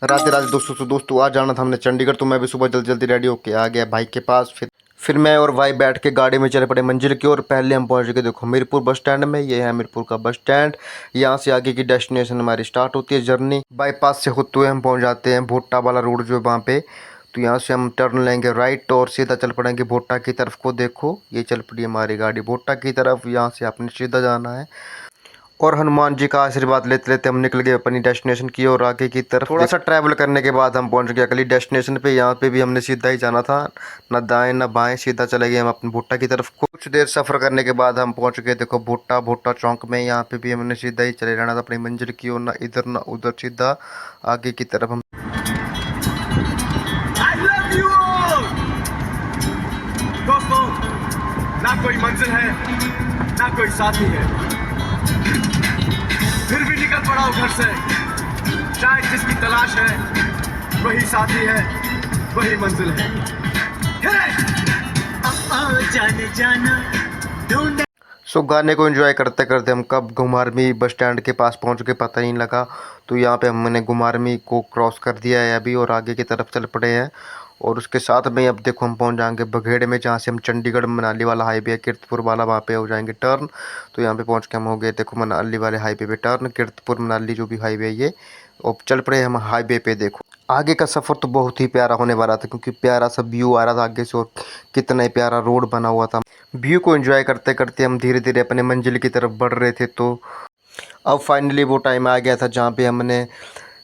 राधे राधे दोस्तों। तो दोस्तों आज जाना था हमने चंडीगढ़, तो मैं भी सुबह जल्दी जल्दी रेडी होके आ गया भाई के पास। फिर मैं और भाई बैठ के गाड़ी में चले पड़े मंजिल की ओर। पहले हम पहुंच गए देखो मीरपुर बस स्टैंड में। ये है मीरपुर का बस स्टैंड। यहाँ से आगे की डेस्टिनेशन हमारी स्टार्ट होती है जर्नी। बाईपास से होते हुए हम पहुंच जाते हैं भोटा वाला रोड जो है वहाँ पे। तो यहाँ से हम टर्न लेंगे राइट और सीधा चल पड़ेंगे भोटा की तरफ को। देखो ये चल पड़ी हमारी गाड़ी भोटा की तरफ। यहाँ से आपने सीधा जाना है और हनुमान जी का आशीर्वाद लेते लेते हम निकल गए अपनी डेस्टिनेशन की और आगे की तरफ। थोड़ा सा ट्रैवल करने के बाद हम पहुंच गए अगली डेस्टिनेशन पे। यहाँ पे भी हमने सीधा ही जाना था, न दाएं न बाएं, सीधा चले गए हम अपने भुट्टा की तरफ। कुछ देर सफ़र करने के बाद हम पहुंच गए देखो भुट्टा भुट्टा चौक में। यहाँ पे भी हमने सीधा ही चले रहना था अपनी मंजिल की ओर, ना इधर ना उधर, सीधा आगे की तरफ हम। दोस्तों, ना कोई मंजिल है ना कोई साथी है, फिर भी निकल पड़ा हूं घर से। शायद जिसकी तलाश है वही साथी है, वही मंजिल है। जाने जाना ढूंढ। सो गाने को एंजॉय करते करते हम कब घुमारवी बस स्टैंड के पास पहुंच गए पता नहीं लगा। तो यहाँ पे हमने घुमारवी को क्रॉस कर दिया है अभी और आगे की तरफ चल पड़े हैं। और उसके साथ में अब देखो हम पहुंच जाएंगे बघेड़े में, जहाँ से हम चंडीगढ़ मनाली वाला हाईवे है कीरतपुर वाला, वहाँ पे हो जाएंगे टर्न। तो यहाँ पे पहुंच के हम हो गए देखो मनाली वाले हाईवे पे टर्न। कीरतपुर मनाली जो भी हाईवे है ये, और चल पड़े हम हाईवे पे। देखो आगे का सफ़र तो बहुत ही प्यारा होने वाला था, क्योंकि प्यारा सा व्यू आ रहा था आगे से और कितना ही प्यारा रोड बना हुआ था। व्यू को एंजॉय करते करते हम धीरे धीरे अपने मंजिल की तरफ बढ़ रहे थे। तो अब फाइनली वो टाइम आ गया था जहाँ पे हमने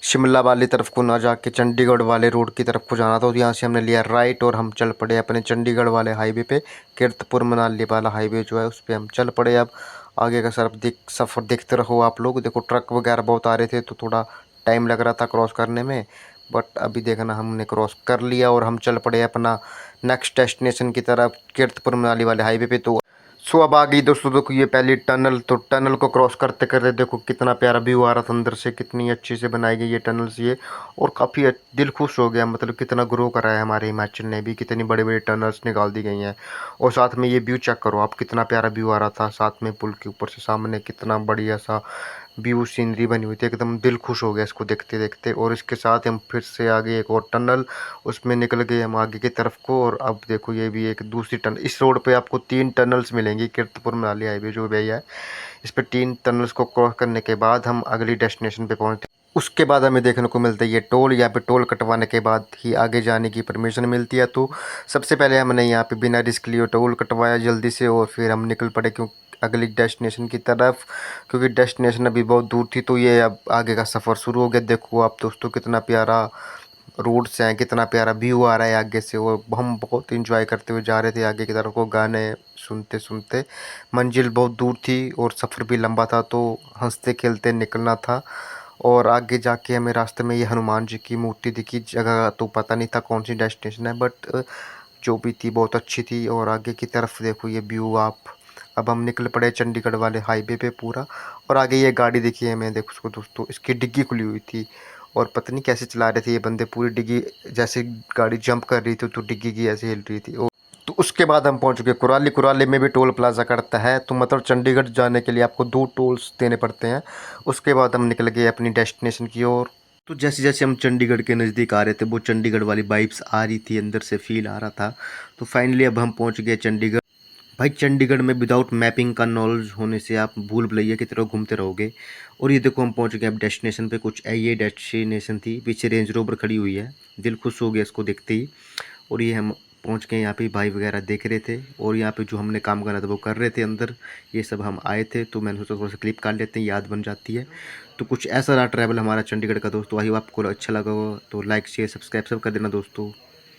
शिमला वाली तरफ को ना जाके चंडीगढ़ वाले रोड की तरफ को जाना था। तो यहाँ से हमने लिया राइट और हम चल पड़े अपने चंडीगढ़ वाले हाईवे पे। कीरतपुर मनाली वाला हाईवे जो है उस पर हम चल पड़े। अब आगे का सफ़र देखते रहो आप लोग। देखो ट्रक वगैरह बहुत आ रहे थे तो थोड़ा टाइम लग रहा था क्रॉस करने में, बट अभी देखना हमने क्रॉस कर लिया और हम चल पड़े अपना नेक्स्ट डेस्टिनेशन की तरफ कीरतपुर मनाली वाले हाईवे पे। तो सो अब आ गई दोस्तों देखो ये पहली टनल। तो टनल को क्रॉस करते करते देखो कितना प्यारा व्यू आ रहा था अंदर से, कितनी अच्छी से बनाई गई ये टनल्स ये। और काफ़ी दिल खुश हो गया, मतलब कितना ग्रो करा है हमारे हिमाचल ने भी, कितनी बड़ी बड़ी टनल्स निकाल दी गई हैं। और साथ में ये व्यू चेक करो आप, कितना प्यारा व्यू आ रहा था। साथ में पुल के ऊपर से सामने कितना बढ़िया सा व्यू सीनरी बनी हुई थी, एकदम दिल खुश हो गया इसको देखते देखते। और इसके साथ हम फिर से आगे एक और टनल, उसमें निकल गए हम आगे की तरफ को। और अब देखो ये भी एक दूसरी टनल। इस रोड पे आपको 3 टनल्स मिलेंगी कीरतपुर मनाली हाईवे जो भैया है, इस पे 3 टनल्स को क्रॉस करने के बाद हम अगली डेस्टिनेशन पे पहुँचते। उसके बाद हमें देखने को मिलता है ये टोल। यहाँ पे टोल कटवाने के बाद ही आगे जाने की परमिशन मिलती है। तो सबसे पहले हमने यहाँ पे बिना रिस्क लिए टोल कटवाया जल्दी से और फिर हम निकल पड़े क्यों अगली डेस्टिनेशन की तरफ, क्योंकि डेस्टिनेशन अभी बहुत दूर थी। तो ये अब आगे का सफ़र शुरू हो गया। देखो आप दोस्तों कितना प्यारा रोड से हैं, कितना प्यारा व्यू आ रहा है आगे से। और हम बहुत इंजॉय करते हुए जा रहे थे आगे की तरफ को, गाने सुनते सुनते। मंजिल बहुत दूर थी और सफ़र भी लंबा था, तो हंसते खेलते निकलना था। और आगे जाके हमें रास्ते में ये हनुमान जी की मूर्ति दिखी। जगह तो पता नहीं था कौन सी डेस्टिनेशन है, बट जो भी थी बहुत अच्छी थी। और आगे की तरफ देखो ये व्यू आप। अब हम निकल पड़े चंडीगढ़ वाले हाईवे पे पूरा। और आगे ये गाड़ी देखिए हमें, देखो उसको दोस्तों, इसकी डिग्गी खुली हुई थी और पता नहीं कैसे चला रहे थे ये बंदे। पूरी डिग्गी जैसे गाड़ी जंप कर रही थी तो डिग्गी की ऐसे हिल रही थी। तो उसके बाद हम पहुंच गए कुराली। कुराली में भी टोल प्लाजा करता है, तो मतलब चंडीगढ़ जाने के लिए आपको 2 टोल्स देने पड़ते हैं। उसके बाद हम निकल गए अपनी डेस्टिनेशन की ओर। तो जैसे जैसे हम चंडीगढ़ के नज़दीक आ रहे थे वो चंडीगढ़ वाली वाइब्स आ रही थी, अंदर से फील आ रहा था। तो फाइनली अब हम पहुंच गए चंडीगढ़। भाई चंडीगढ़ में विदाउट मैपिंग का नॉलेज होने से आप भूल भुलैया की तरह घूमते रहोगे। और ये देखो हम पहुंच गए अब डेस्टिनेशन पे। कुछ ये डेस्टिनेशन थी, पीछे रेंज रोवर खड़ी हुई है, दिल खुश हो गया इसको देखते ही। और ये हम पहुंच गए, यहाँ पे भाई वगैरह देख रहे थे और यहाँ पे जो हमने काम करना था वो कर रहे थे अंदर। ये सब हम आए थे तो मैंने सोचा थोड़ा सा क्लिप काट लेते हैं, याद बन जाती है। तो कुछ ऐसा रहा ट्रैवल हमारा चंडीगढ़ का दोस्तों। आई होप आपको अच्छा लगा हो तो लाइक शेयर सब्सक्राइब सब कर देना दोस्तों।